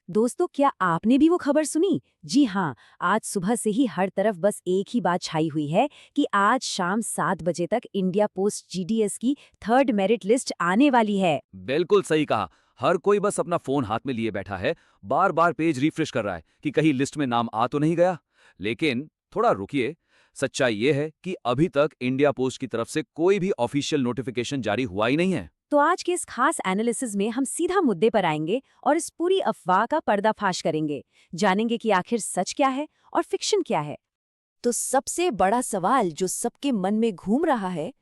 दोस्तों, क्या आपने भी वो खबर सुनी? जी हाँ, आज सुबह से ही हर तरफ बस एक ही बात छाई हुई है कि आज शाम 7 बजे तक इंडिया पोस्ट जीडीएस की थर्ड मेरिट लिस्ट आने वाली है। बिल्कुल सही कहा। हर कोई बस अपना फोन हाथ में लिए बैठा है, बार बार पेज रिफ्रेश कर रहा है कि कहीं लिस्ट में नाम आ तो नहीं गया। लेकिन थोड़ा रुकिए, सच्चाई ये है कि अभी तक इंडिया पोस्ट की तरफ से कोई भी ऑफिशियल नोटिफिकेशन जारी हुआ ही नहीं है। तो आज के इस खास एनालिसिस में हम सीधा मुद्दे पर आएंगे और इस पूरी अफवाह का पर्दाफाश करेंगे। जानेंगे कि आखिर सच क्या है और फिक्शन क्या है। तो सबसे बड़ा सवाल जो सबके मन में घूम रहा है,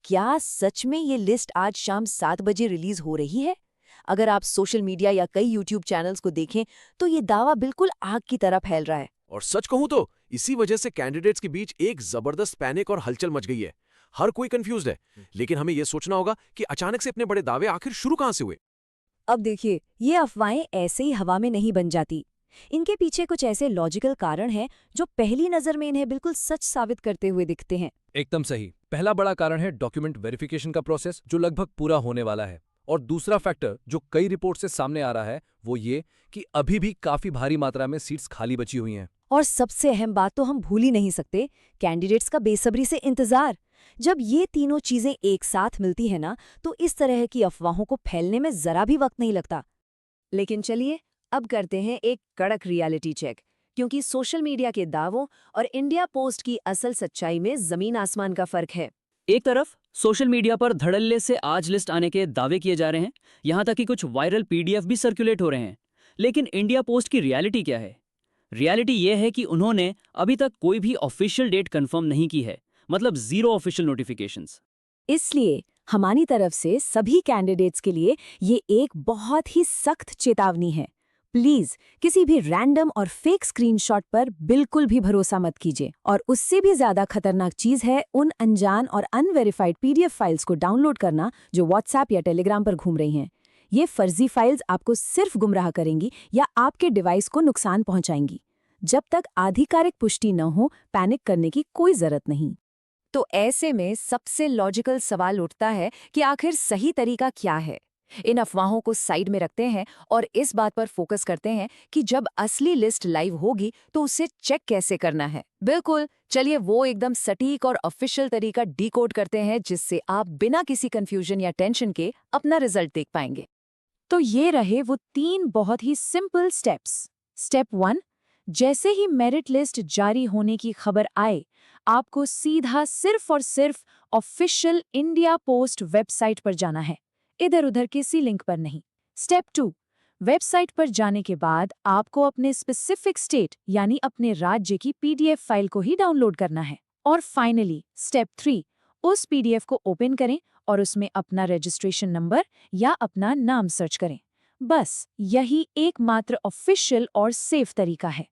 क्या सच में ये लिस्ट आज शाम 7 बजे रिलीज हो रही है? अगर आप सोशल मीडिया या कई यूट्यूब चैनल्स को देखें तो ये दावा बिल्कुल आग की तरह फैल रहा है। और सच कहूं तो इसी वजह से कैंडिडेट्स के बीच एक जबरदस्त पैनिक और हलचल मच गई है। हर कोई कंफ्यूज्ड है, लेकिन हमें यह सोचना होगा कि अचानक से इतने बड़े दावे आखिर शुरू कहां से हुए। अब देखिए, ये अफवाहें ऐसे ही हवा में नहीं बन जाती। इनके पीछे कुछ ऐसे लॉजिकल कारण हैं जो पहली नजर में इन्हें बिल्कुल सच साबित करते हुए दिखते हैं। एकदम सही। पहला बड़ा कारण है डॉक्यूमेंट वेरिफिकेशन का प्रोसेस, जो लगभग पूरा होने वाला है। और दूसरा फैक्टर जो कई रिपोर्ट से सामने आ रहा है वो ये कि अभी भी काफी भारी मात्रा में सीट्स खाली बची हुई हैं। और सबसे अहम बात तो हम भूल ही नहीं सकते, कैंडिडेट्स का बेसब्री से इंतजार। जब ये तीनों चीजें एक साथ मिलती है ना, तो इस तरह की अफवाहों को फैलने में जरा भी वक्त नहीं लगता। लेकिन चलिए, अब करते हैं एक कड़क रियलिटी चेक, क्योंकि सोशल मीडिया के दावों और इंडिया पोस्ट की असल सच्चाई में जमीन आसमान का फर्क है। एक तरफ सोशल मीडिया पर धड़ल्ले से आज लिस्ट आने के दावे किए जा रहे हैं, यहां तक कि कुछ वायरल पीडीएफ भी सर्कुलेट हो रहे हैं। लेकिन इंडिया पोस्ट की रियलिटी क्या है? रियलिटी यह है कि उन्होंने अभी तक कोई भी ऑफिशियल डेट कंफर्म नहीं की है, मतलब जीरो ऑफिशियल नोटिफिकेशंस। इसलिए हमारी तरफ से सभी कैंडिडेट्स के लिए ये एक बहुत ही सख्त चेतावनी है। प्लीज किसी भी रैंडम और फेक स्क्रीनशॉट पर बिल्कुल भी भरोसा मत कीजिए। और उससे भी ज्यादा खतरनाक चीज है उन अनजान और अनवेरिफाइड पीडीएफ फाइल्स को डाउनलोड करना जो व्हाट्सएप या टेलीग्राम पर घूम रही हैं। ये फर्जी फाइल्स आपको सिर्फ गुमराह करेंगी या आपके डिवाइस को नुकसान पहुंचाएंगी। जब तक आधिकारिक पुष्टि न हो, पैनिक करने की कोई जरूरत नहीं। तो ऐसे में सबसे लॉजिकल सवाल उठता है कि आखिर सही तरीका क्या है। इन अफवाहों को साइड में रखते हैं और इस बात पर फोकस करते हैं कि जब असली लिस्ट लाइव होगी तो उसे चेक कैसे करना है। बिल्कुल, चलिए वो एकदम सटीक और ऑफिशियल तरीका डिकोड करते हैं जिससे आप बिना किसी कंफ्यूजन या टेंशन के अपना रिजल्ट देख पाएंगे। तो ये रहे वो 3 बहुत ही सिंपल स्टेप्स। स्टेप 1, जैसे ही मेरिट लिस्ट जारी होने की खबर आए, आपको सीधा सिर्फ और सिर्फ ऑफिशियल इंडिया पोस्ट वेबसाइट पर जाना है, इधर उधर किसी लिंक पर नहीं। स्टेप 2, वेबसाइट पर जाने के बाद आपको अपने स्पेसिफिक स्टेट यानी अपने राज्य की पीडीएफ फाइल को ही डाउनलोड करना है। और फाइनली स्टेप 3, उस पीडीएफ को ओपन करें और उसमें अपना रजिस्ट्रेशन नंबर या अपना नाम सर्च करें। बस यही एकमात्र ऑफिशियल और सेफ तरीका है।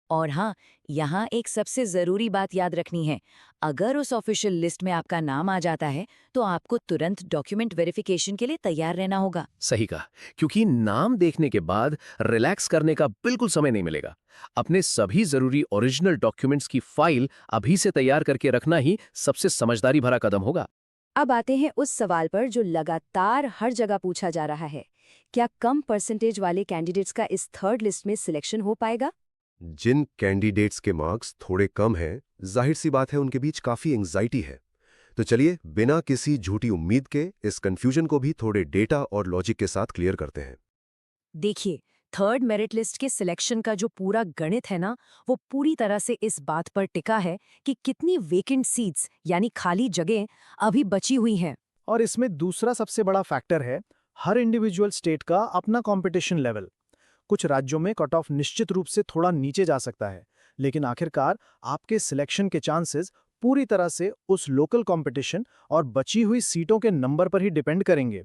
और हाँ, यहाँ एक सबसे ज़रूरी बात याद रखनी है। अगर उस ऑफिशियल लिस्ट में आपका नाम आ जाता है तो आपको तुरंत डॉक्यूमेंट वेरिफिकेशन के लिए तैयार रहना होगा। सही कहा, क्योंकि नाम देखने के बाद रिलैक्स करने का बिल्कुल समय नहीं मिलेगा। अपने सभी जरूरी ओरिजिनल डॉक्यूमेंट्स की फाइल अभी से तैयार करके रखना ही सबसे समझदारी भरा कदम होगा। अब आते हैं उस सवाल पर जो लगातार हर जगह पूछा जा रहा है, क्या कम परसेंटेज वाले कैंडिडेट्स का इस थर्ड लिस्ट में सिलेक्शन हो पाएगा? जिन कैंडिडेट्स के मार्क्स थोड़े कम हैं, जाहिर सी बात है उनके बीच काफी एंग्जाइटी है। तो चलिए बिना किसी झूठी उम्मीद के इस कंफ्यूजन को भी थोड़े डेटा और लॉजिक के साथ क्लियर करते हैं। देखिए, थर्ड मेरिट लिस्ट के सिलेक्शन का जो पूरा गणित है ना, वो पूरी तरह से इस बात पर टिका है कि कितनी वेकेंट सीट्स यानी खाली जगह अभी बची हुई हैं। और इसमें दूसरा सबसे बड़ा फैक्टर है हर इंडिविजुअल स्टेट का अपना कंपटीशन लेवल। कुछ राज्यों में कट ऑफ निश्चित रूप से थोड़ा नीचे जा सकता है, लेकिन आखिरकार आपके सिलेक्शन के चांसेस पूरी तरह से उस लोकल कंपटीशन और बची हुई सीटों के नंबर पर ही डिपेंड करेंगे।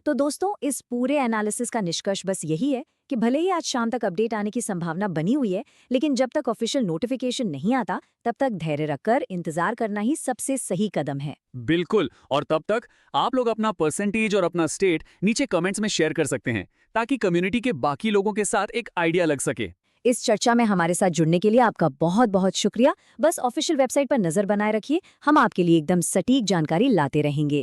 तो दोस्तों, इस पूरे एनालिसिस का निष्कर्ष बस यही है कि भले ही आज शाम तक अपडेट आने की संभावना बनी हुई है, लेकिन जब तक ऑफिशियल नोटिफिकेशन नहीं आता तब तक धैर्य रखकर इंतजार करना ही सबसे सही कदम है। बिल्कुल, और तब तक आप लोग अपना परसेंटेज और अपना स्टेट नीचे कमेंट्स में शेयर कर सकते हैं, ताकि कम्युनिटी के बाकी लोगों के साथ एक आइडिया लग सके। इस चर्चा में हमारे साथ जुड़ने के लिए आपका बहुत बहुत शुक्रिया। बस ऑफिशियल वेबसाइट पर नजर बनाए रखिए, हम आपके लिए एकदम सटीक जानकारी लाते रहेंगे।